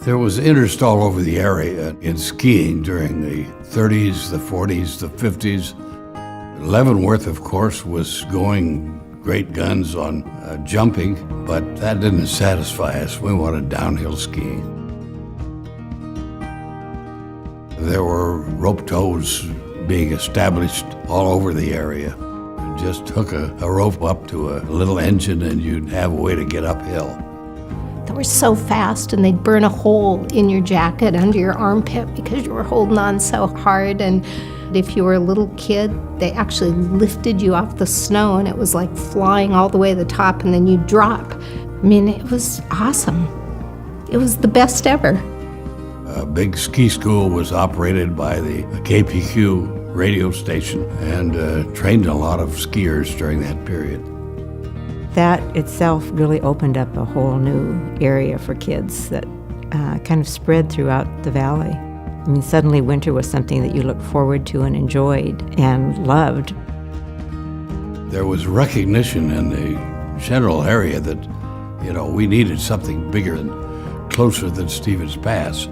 There was interest all over the area in skiing during the 30s, the 40s, the 50s. Leavenworth, of course, was going great guns on jumping, but that didn't satisfy us. We wanted downhill skiing. There were rope tows being established all over the area. You just hook a rope up to a little engine and you'd have a way to get uphill. They were so fast, and they'd burn a hole in your jacket under your armpit because you were holding on so hard. And if you were a little kid, they actually lifted you off the snow, and it was like flying all the way to the top, and then you'd drop. I mean, it was awesome. It was the best ever. A big ski school was operated by the KPQ radio station and trained a lot of skiers during that period. That itself really opened up a whole new area for kids that kind of spread throughout the valley. I mean, suddenly winter was something that you looked forward to and enjoyed and loved. There was recognition in the general area that, we needed something bigger and closer than Stevens Pass.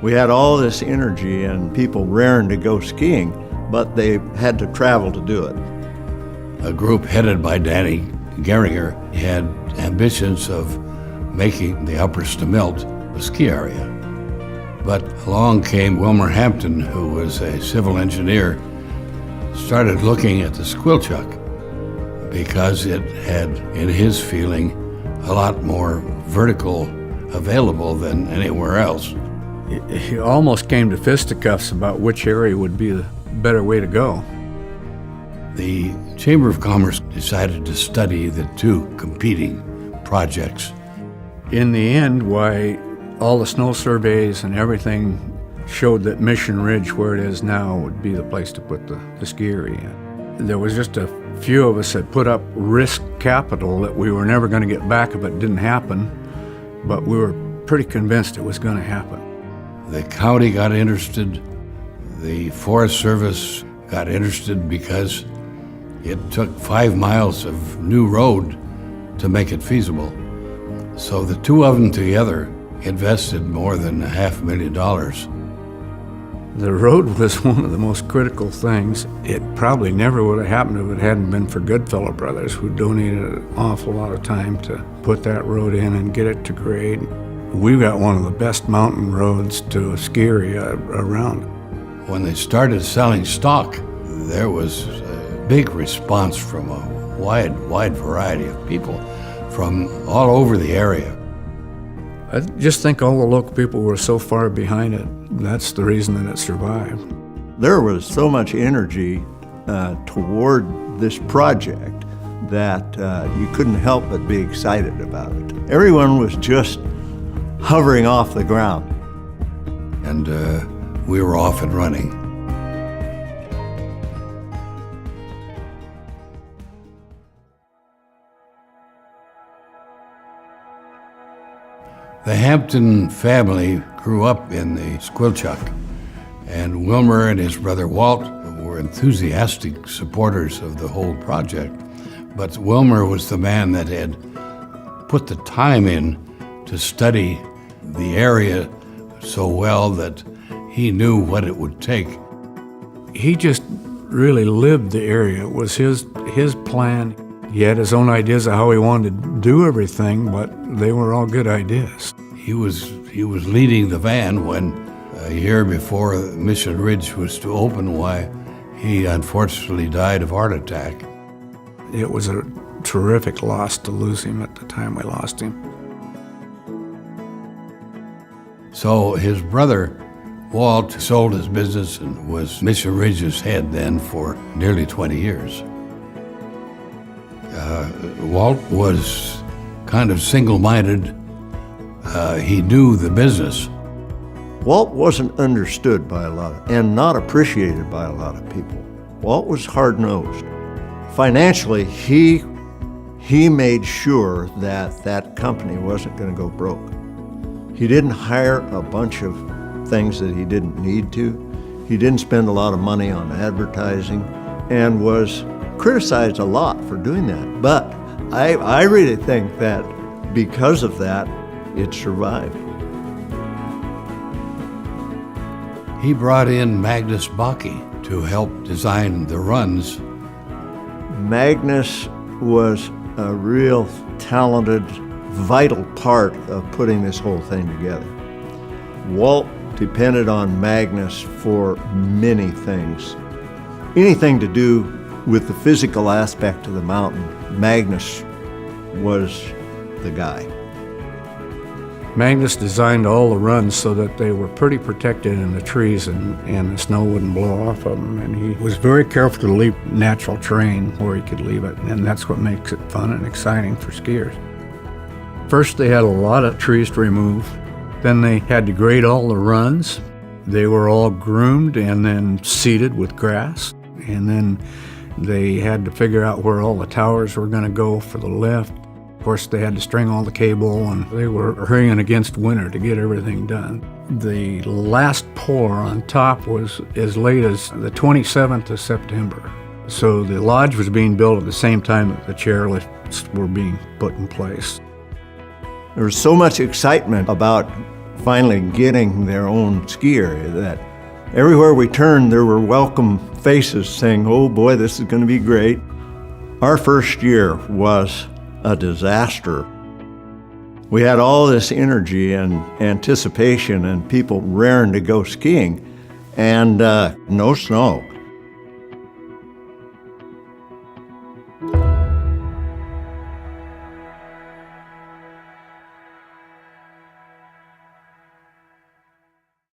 We had all this energy and people raring to go skiing, but they had to travel to do it. A group headed by Danny Geringer had ambitions of making the Upper Stamilt a ski area. But along came Wilmer Hampton, who was a civil engineer, started looking at the Squilchuck because it had, in his feeling, a lot more vertical available than anywhere else. He almost came to fisticuffs about which area would be the better way to go. The Chamber of Commerce decided to study the two competing projects. In the end, why all the snow surveys and everything showed that Mission Ridge, where it is now, would be the place to put the ski area in. There was just a few of us that put up risk capital that we were never going to get back if it didn't happen, but we were pretty convinced it was going to happen. The county got interested. The Forest Service got interested because it took 5 miles of new road to make it feasible. So the two of them together invested more than $500,000. The road was one of the most critical things. It probably never would have happened if it hadn't been for Goodfellow Brothers, who donated an awful lot of time to put that road in and get it to grade. We've got one of the best mountain roads to a ski area around. When they started selling stock, there was a big response from a wide variety of people from all over the area. I just think all the local people were so far behind it. That's the reason that it survived. There was so much energy toward this project that you couldn't help but be excited about it. Everyone was just hovering off the ground. And we were off and running. The Hampton family grew up in the Squilchuck, and Wilmer and his brother Walt were enthusiastic supporters of the whole project. But Wilmer was the man that had put the time in to study the area so well that he knew what it would take. He just really lived the area. It was his plan. He had his own ideas of how he wanted to do everything, but they were all good ideas. He was leading the van when a year before Mission Ridge was to open, why he unfortunately died of heart attack. It was a terrific loss to lose him at the time we lost him. So his brother, Walt, sold his business and was Mission Ridge's head then for nearly 20 years. Walt was kind of single-minded. He knew the business. Walt wasn't understood by a lot and not appreciated by a lot of people. Walt was hard-nosed. Financially, he made sure that that company wasn't going to go broke. He didn't hire a bunch of things that he didn't need to. He didn't spend a lot of money on advertising and was criticized a lot for doing that. But I really think that because of that, it survived. He brought in Magnus Backe to help design the runs. Magnus was a real talented, vital part of putting this whole thing together. Walt depended on Magnus for many things. Anything to do with the physical aspect of the mountain, Magnus was the guy. Magnus designed all the runs so that they were pretty protected in the trees and the snow wouldn't blow off of them. And he was very careful to leave natural terrain where he could leave it. And that's what makes it fun and exciting for skiers. First, they had a lot of trees to remove. Then they had to grade all the runs. They were all groomed and then seeded with grass. And then they had to figure out where all the towers were going to go for the lift. Of course, they had to string all the cable, and they were hurrying against winter to get everything done. The last pour on top was as late as the 27th of September. So the lodge was being built at the same time that the chairlifts were being put in place. There was so much excitement about finally getting their own ski area that everywhere we turned, there were welcome faces saying, "Oh boy, this is going to be great." Our first year was a disaster. We had all this energy and anticipation and people raring to go skiing, and no snow.